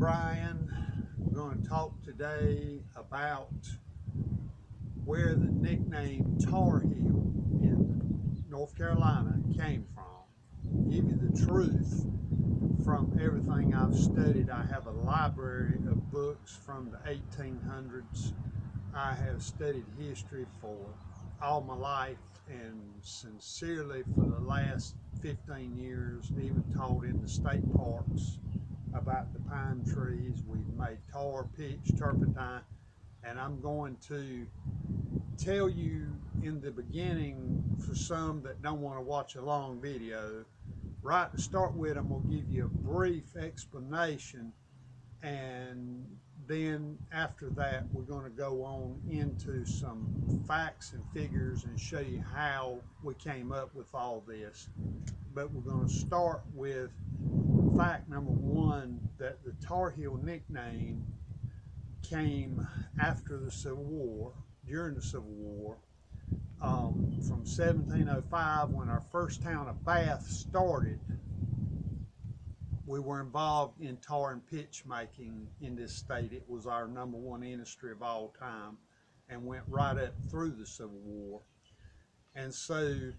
Brian. We're going to talk today about where the nickname Tar Heel in North Carolina came from. Give you the truth from everything I've studied. I have a library of books from the 1800s. I have studied history for all my life and sincerely for the last 15 years, even taught in the state parks about the pine trees. We've made tar, pitch, turpentine, and I'm going to tell you in the beginning, for some that don't want to watch a long video, right to start with, I'm going to give you a brief explanation, and then after that we're going to go on into some facts and figures and show you how we came up with all this. But we're going to start with fact number one, that the Tar Heel nickname came after the Civil War, during the Civil War, from 1705, when our first town of Bath started. We were involved in tar and pitch making in this state. It was our number one industry of all time and went right up through the Civil War. And so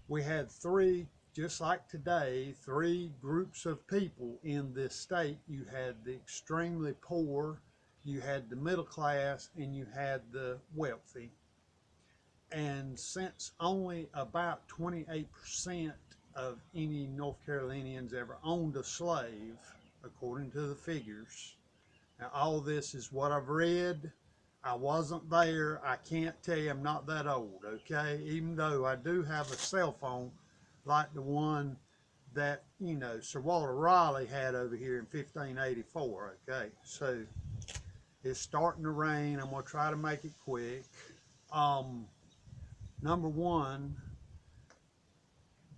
we had three, just like today, three groups of people in this state. You had the extremely poor, you had the middle class, and you had the wealthy. And since only about 28% of any North Carolinians ever owned a slave, according to the figures, now all this is what I've read. I wasn't there. I can't tell you. I'm not that old, okay? Even though I do have a cell phone like the one that, Sir Walter Raleigh had over here in 1584, okay? So it's starting to rain. I'm going to try to make it quick. Number one,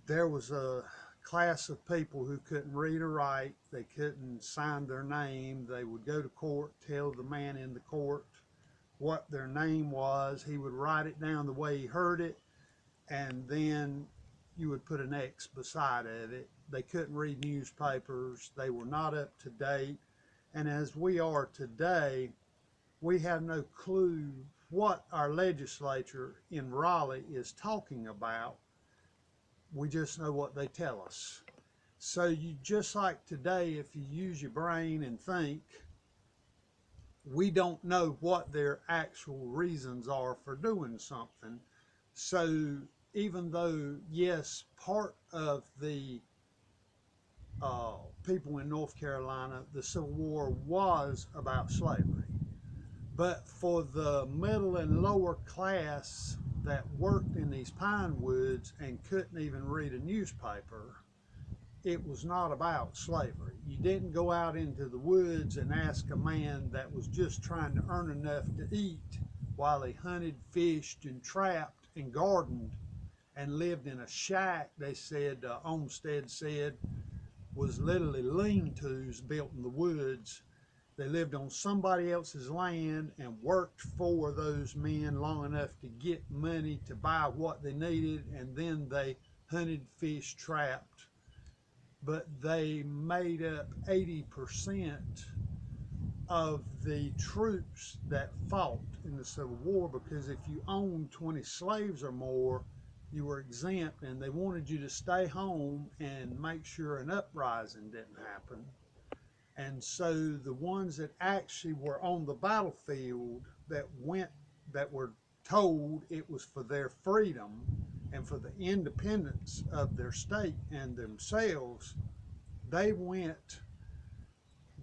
there was a class of people who couldn't read or write. They couldn't sign their name. They would go to court, tell the man in the court what their name was. He would write it down the way he heard it, and then you would put an X beside it. They couldn't read newspapers. They were not up to date. And as we are today, we have no clue what our legislature in Raleigh is talking about. We just know what they tell us. So you just like today, if you use your brain and think, we don't know what their actual reasons are for doing something. So even though, yes, part of the people in North Carolina, the Civil War was about slavery. But for the middle and lower class that worked in these pine woods and couldn't even read a newspaper, it was not about slavery. You didn't go out into the woods and ask a man that was just trying to earn enough to eat while he hunted, fished, and trapped and gardened and lived in a shack. They said, Olmsted said, was literally lean-tos built in the woods. They lived on somebody else's land and worked for those men long enough to get money to buy what they needed, and then they hunted, fished, trapped. But they made up 80% of the troops that fought in the Civil War, because if you owned 20 slaves or more, you were exempt, and they wanted you to stay home and make sure an uprising didn't happen. And so the ones that actually were on the battlefield that were told it was for their freedom and for the independence of their state and themselves, they went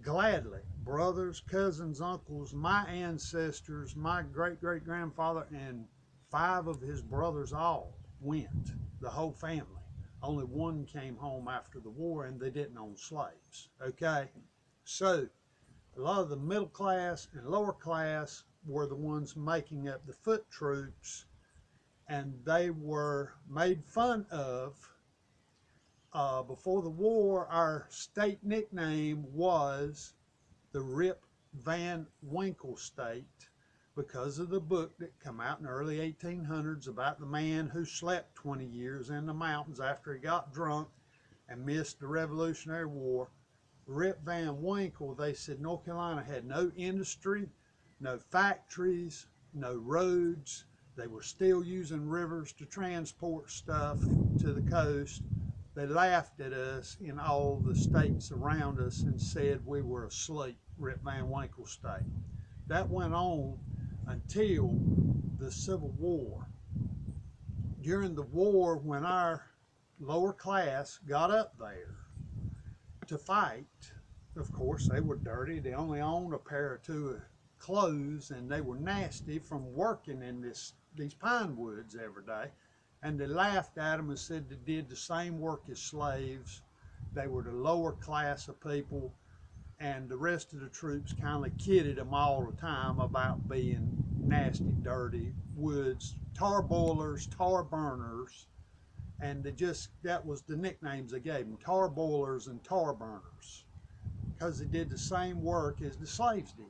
gladly. Brothers, cousins, uncles, my ancestors, my great-great-grandfather, and 5 of his brothers all went, the whole family. Only one came home after the war, and they didn't own slaves, okay? So a lot of the middle class and lower class were the ones making up the foot troops, and they were made fun of. Before the war, our state nickname was the Rip Van Winkle State, because of the book that came out in the early 1800s about the man who slept 20 years in the mountains after he got drunk and missed the Revolutionary War. Rip Van Winkle, they said North Carolina had no industry, no factories, no roads. They were still using rivers to transport stuff to the coast. They laughed at us in all the states around us and said we were asleep, Rip Van Winkle state. That went on until the Civil War. During the war, when our lower class got up there to fight, of course, they were dirty. They only owned a pair or two of clothes, and they were nasty from working in these pine woods every day. And they laughed at them and said they did the same work as slaves. They were the lower class of people, and the rest of the troops kind of kidded them all the time about being nasty, dirty woods, tar boilers, tar burners, and that was the nicknames they gave them, tar boilers and tar burners, because they did the same work as the slaves did.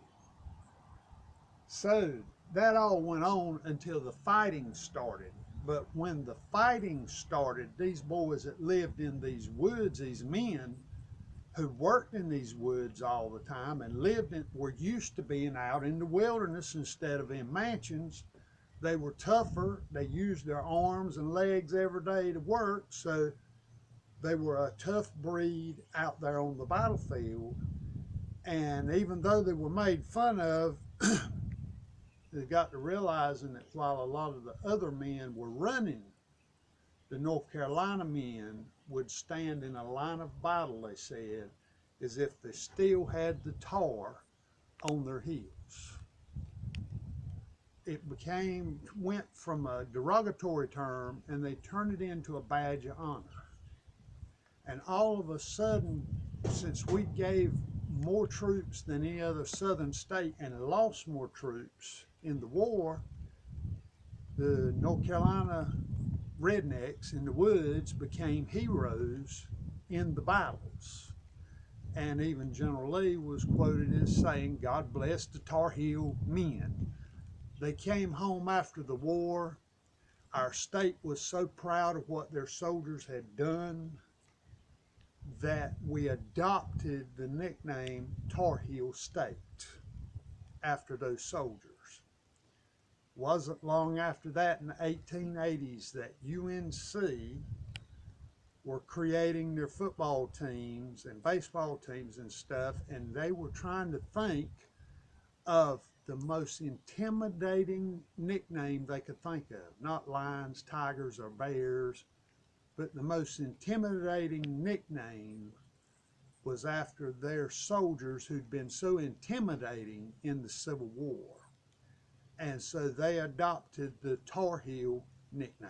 So that all went on until the fighting started. But when the fighting started, these boys that lived in these woods, these men who worked in these woods all the time and were used to being out in the wilderness instead of in mansions. They were tougher. They used their arms and legs every day to work, so they were a tough breed out there on the battlefield. And even though they were made fun of, they got to realizing that while a lot of the other men were running, the North Carolina men would stand in a line of battle, they said, as if they still had the tar on their heels. It went from a derogatory term, and they turned it into a badge of honor. And all of a sudden, since we gave more troops than any other southern state and lost more troops in the war, the North Carolina rednecks in the woods became heroes in the battles. And even General Lee was quoted as saying, "God bless the Tar Heel men." They came home after the war. Our state was so proud of what their soldiers had done that we adopted the nickname Tar Heel State after those soldiers. Wasn't long after that, in the 1880s, that UNC were creating their football teams and baseball teams and stuff, and they were trying to think of the most intimidating nickname they could think of. Not lions, tigers, or bears, but the most intimidating nickname was after their soldiers who'd been so intimidating in the Civil War. And so they adopted the Tar Heel nickname.